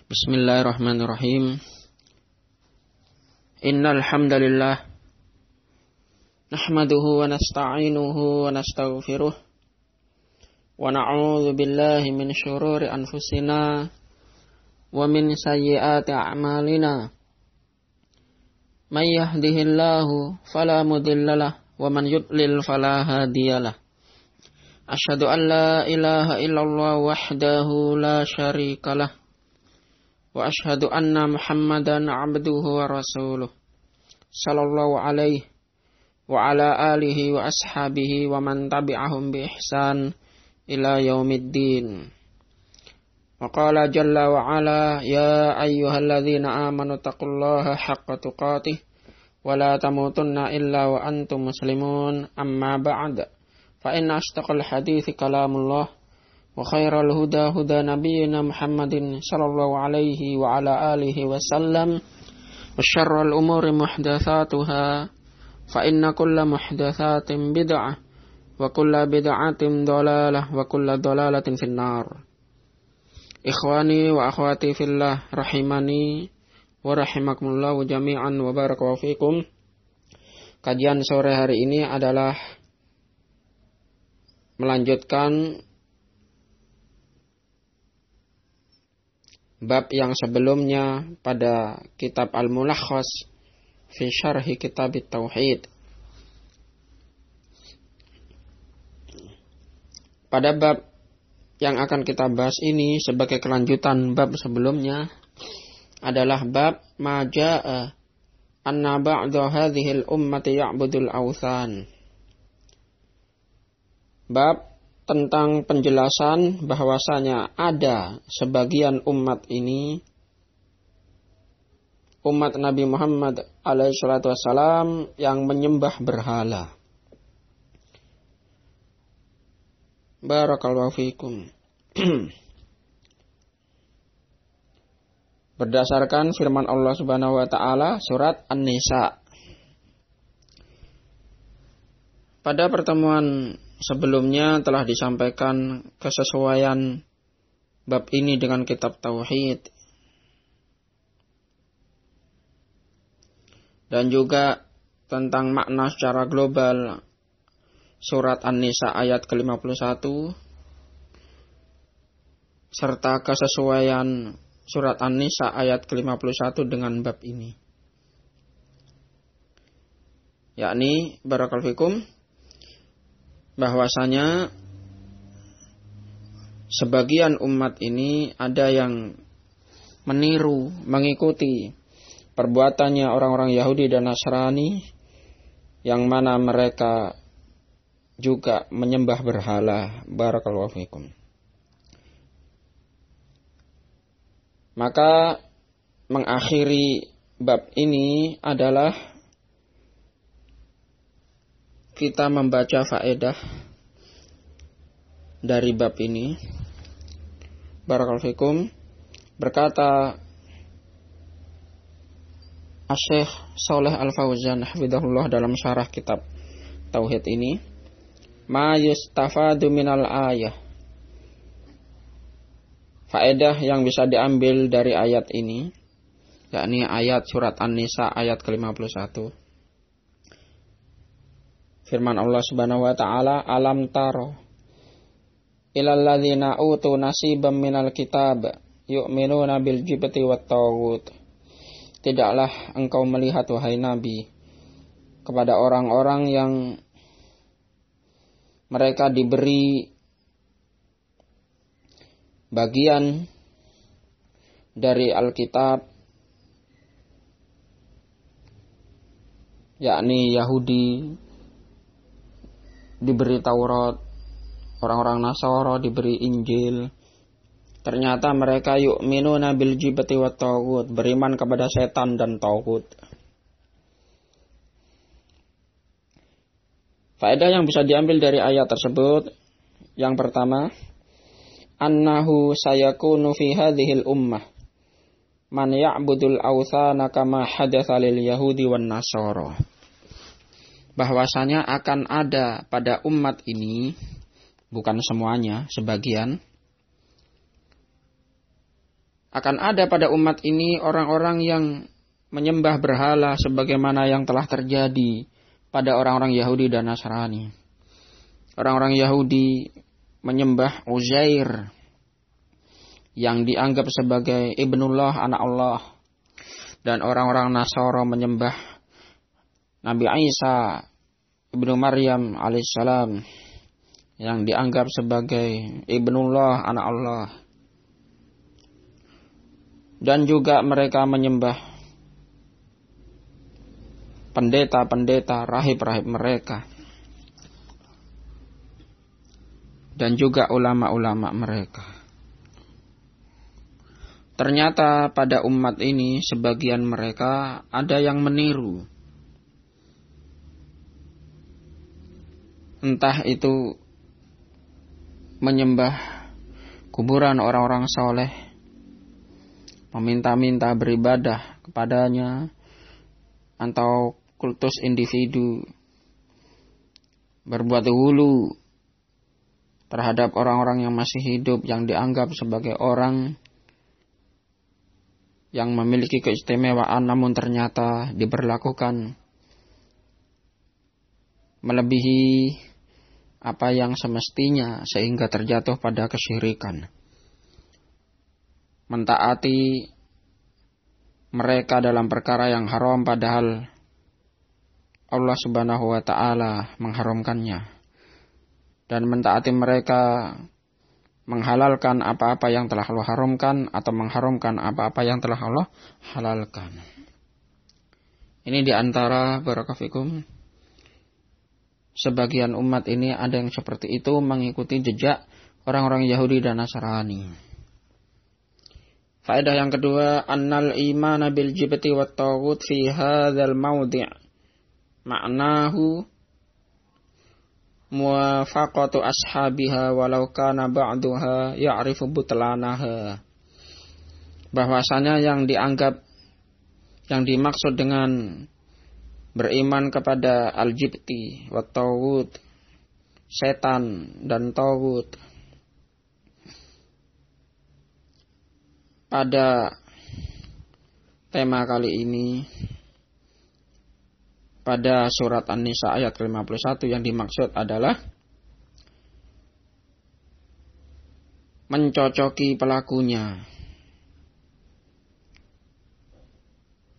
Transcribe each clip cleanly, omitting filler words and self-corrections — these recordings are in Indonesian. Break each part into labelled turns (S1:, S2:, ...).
S1: Bismillahirrahmanirrahim. Innal hamdalillah nahmaduhu wa nasta'inuhu wa nastaghfiruh wa na'udzu billahi min syururi anfusina wa min sayyiati a'malina. May yahdihillahu fala mudhillalah wa man yudlil fala hadiyalah. Asyhadu an la ilaha illallah wahdahu la syarikalah. Wa ashhadu anna Muhammadan abduhu wa rasuluh sallallahu alaihi wa ala alihi wa ashabihi wa man tabi'ahum bi ihsan ila yaumiddin. Wa qala jalla wa ala ya ayyuhalladzina amanu taqullaha haqqa tuqatih wa la tamutunna illa wa antum muslimun amma ba'd. Fa inna ashtaqal hadithi kalamullah wa khairal huda huda nabiyyina Muhammadin sallallahu alaihi wa ala alihi wa sallam wa syarrul umuri muhdatsatuha fa inna kulla muhdatsatin bid'ah wa kulla bid'atin dhalalah wa kulla dhalalatin finnar. Ikhwani wa akhwati fillah rahimani wa rahimakumullah jami'an wa barakallahu fikum. Kajian sore hari ini adalah melanjutkan bab yang sebelumnya pada kitab Al-Mulakhas fi Syarhi Kitab Tauhid. Pada bab yang akan kita bahas ini sebagai kelanjutan bab sebelumnya adalah bab ma jaa anna ba'da hadhil ummati ya'budul awthan. Bab tentang penjelasan bahwasanya ada sebagian umat ini, umat Nabi Muhammad alaihi salatu wassalam, yang menyembah berhala. Barakallahu fikum. Berdasarkan firman Allah Subhanahu wa taala surat An-Nisa. Pada pertemuan sebelumnya telah disampaikan kesesuaian bab ini dengan kitab Tauhid. Dan juga tentang makna secara global surat An-Nisa ayat ke-51. Serta kesesuaian surat An-Nisa ayat ke-51 dengan bab ini. Yakni, barakallahu fikum, bahwasanya sebagian umat ini ada yang meniru, mengikuti perbuatannya orang-orang Yahudi dan Nasrani, yang mana mereka juga menyembah berhala. Barakallahu fikum. Maka mengakhiri bab ini adalah kita membaca faedah dari bab ini. Barakallahu fikum. Berkata Asy-Syaikh Shalih Al-Fauzan hafizahullah dalam syarah kitab Tauhid ini, ma yustafadu minal ayah. Faedah yang bisa diambil dari ayat ini, yakni ayat surat An-Nisa ayat ke-51. Firman Allah Subhanahu wa taala, alam taro ilal ladzina utu nasiban minal kitab yu'minuna bil jibti wat taghut. Tidaklah engkau melihat wahai Nabi kepada orang-orang yang mereka diberi bagian dari Alkitab, yakni Yahudi diberi Taurat, orang-orang Nasara diberi Injil. Ternyata mereka yu'minuna bil jibti wat taghut, beriman kepada setan dan taghut. Faedah yang bisa diambil dari ayat tersebut, yang pertama, annahu sayakunu fi hadhil ummah man ya'budul awthana kama hadatsa lil yahudi wan nasara. Bahwasanya akan ada pada umat ini, bukan semuanya, sebagian, akan ada pada umat ini orang-orang yang menyembah berhala sebagaimana yang telah terjadi pada orang-orang Yahudi dan Nasrani. Orang-orang Yahudi menyembah Uzair yang dianggap sebagai Ibnullah, anak Allah. Dan orang-orang Nasara menyembah Nabi Isa Ibnu Maryam alaihissalam yang dianggap sebagai Ibnullah, anak Allah. Dan juga mereka menyembah pendeta-pendeta, rahib-rahib mereka. Dan juga ulama-ulama mereka. Ternyata pada umat ini sebagian mereka ada yang meniru. Entah itu menyembah kuburan orang-orang soleh, meminta-minta beribadah kepadanya, atau kultus individu, berbuat hulu terhadap orang-orang yang masih hidup yang dianggap sebagai orang yang memiliki keistimewaan namun ternyata diberlakukan melebihi apa yang semestinya sehingga terjatuh pada kesyirikan. Mentaati mereka dalam perkara yang haram padahal Allah Subhanahu wa taala mengharamkannya. Dan mentaati mereka menghalalkan apa-apa yang telah Allah haramkan atau mengharamkan apa-apa yang telah Allah halalkan. Ini diantara barakafikum sebagian umat ini ada yang seperti itu mengikuti jejak orang-orang Yahudi dan Nasrani. Faedah yang kedua, annal imana bil jibti wat taghut fi hadzal mawdi' ma'nahu muwafaqatu ashabiha walau kana ba'duha ya'rifu butlanaha. Bahwasanya yang dimaksud dengan beriman kepada al-jibti wa taghut, setan dan taghut, pada tema kali ini pada surat An-Nisa ayat 51 yang dimaksud adalah mencocoki pelakunya,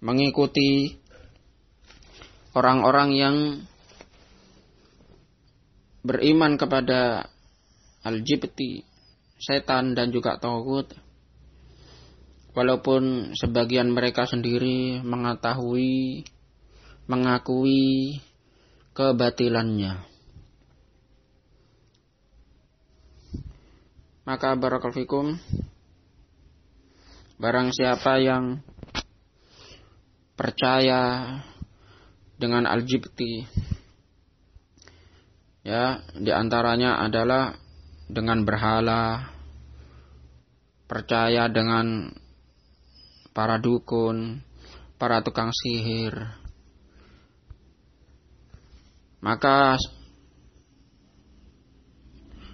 S1: mengikuti orang-orang yang beriman kepada al-jibti, setan dan juga taghut, walaupun sebagian mereka sendiri mengakui kebatilannya. Maka barakallahu fikum, barang siapa yang percaya dengan al-jibti, ya, diantaranya adalah dengan berhala, percaya dengan para dukun, para tukang sihir, maka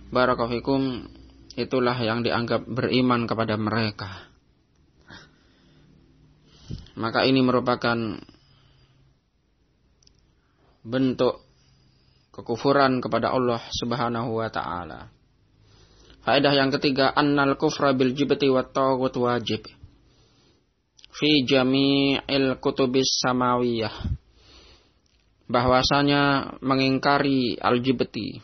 S1: barakallahu fikum itulah yang dianggap beriman kepada mereka. Maka ini merupakan bentuk kekufuran kepada Allah Subhanahu wa taala. Faedah yang ketiga, annal kufra bil jibti wat taghut wajib fi jami'il kutubis samawiyah. Bahwasanya mengingkari al-jibti,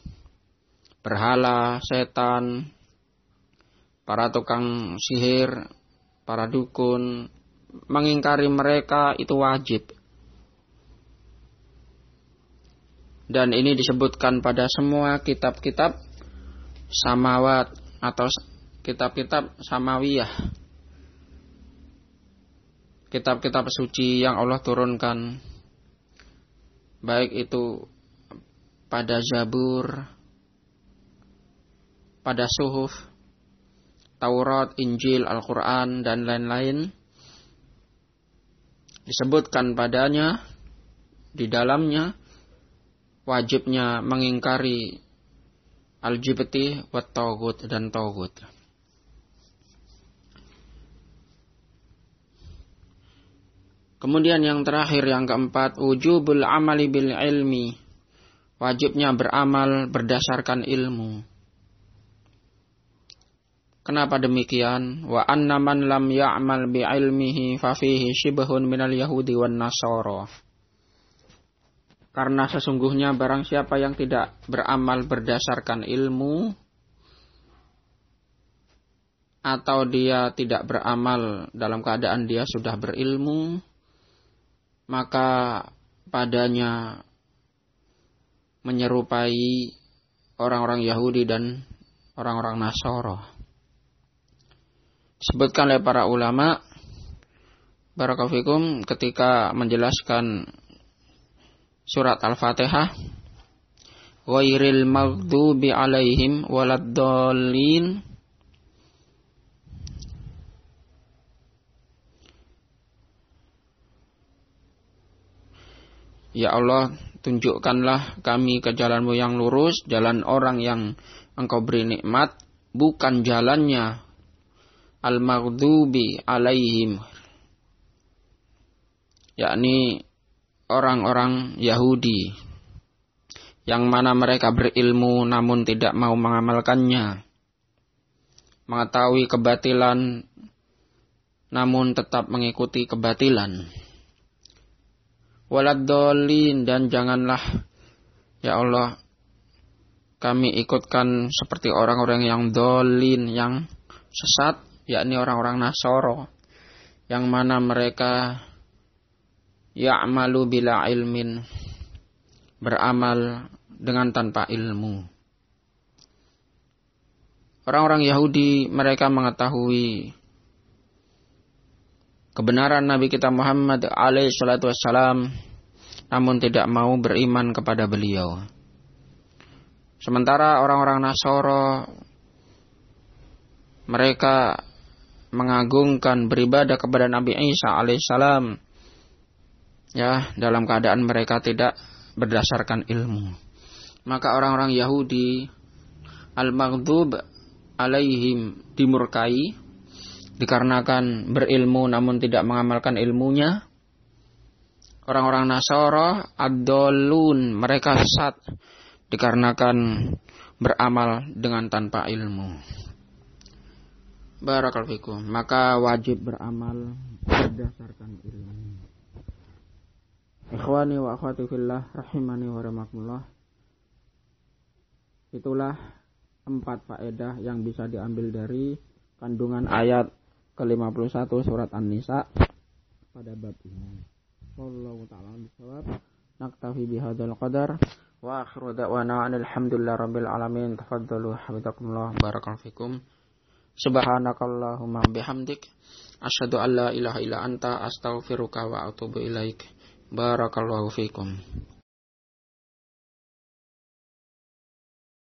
S1: berhala, setan, para tukang sihir, para dukun, mengingkari mereka itu wajib. Dan ini disebutkan pada semua kitab-kitab samawat atau kitab-kitab samawiyah, kitab-kitab suci yang Allah turunkan, baik itu pada Zabur, pada Suhuf, Taurat, Injil, Al-Quran, dan lain-lain. Disebutkan padanya, di dalamnya, wajibnya mengingkari al-jibti, wat taghut, dan taghut. Kemudian yang terakhir, yang keempat, wujubul amali bil ilmi. Wajibnya beramal berdasarkan ilmu. Kenapa demikian? Wa anna man lam ya'mal bi ilmihi fa fihi shibhun minal yahudi wan nasara. Karena sesungguhnya barang siapa yang tidak beramal berdasarkan ilmu, atau dia tidak beramal dalam keadaan dia sudah berilmu, maka padanya menyerupai orang-orang Yahudi dan orang-orang Nasara. Disebutkan oleh para ulama, barakallahu fikum, ketika menjelaskan surat Al-Fatihah, ghairil maghdubi alaihim waladdallin, ya Allah, tunjukkanlah kami ke jalan-Mu yang lurus, jalan orang yang Engkau beri nikmat, bukan jalannya al-maghdubi alaihim, yakni orang-orang Yahudi, yang mana mereka berilmu namun tidak mau mengamalkannya, mengetahui kebatilan namun tetap mengikuti kebatilan. Waladdallin, dan janganlah ya Allah kami ikutkan seperti orang-orang yang dolin, yang sesat, yakni orang-orang Nasara, yang mana mereka ya'malu bila ilmin, beramal dengan tanpa ilmu. Orang-orang Yahudi mereka mengetahui kebenaran Nabi kita Muhammad alaihi salatu wassalam, namun tidak mau beriman kepada beliau. Sementara orang-orang Nasara mereka mengagungkan, beribadah kepada Nabi Isa alaihissalam, ya, dalam keadaan mereka tidak berdasarkan ilmu. Maka orang-orang Yahudi al-maghdub alaihim, dimurkai dikarenakan berilmu namun tidak mengamalkan ilmunya. Orang-orang Nasara ad-dallun, mereka sesat dikarenakan beramal dengan tanpa ilmu. Barakallahu fikum. Maka wajib beramal berdasarkan ilmu. Ikhwani wa akhwati fillah rahimani wa rahimakumullah. Itulah 4 faedah yang bisa diambil dari kandungan ayat ke-51 surat An-Nisa pada bab ini. Wallahu ta'ala bishawab. Naktafi bihadzal qadar wa akhiru da'wana alhamdulillahi rabbil alamin. Tafaddalu hafizakumullah. Barakallahu fikum. Subhanakallahumma bihamdik asyhadu an la ilaha illa anta astaghfiruka wa atubu ilaik. Barakallahu fikum.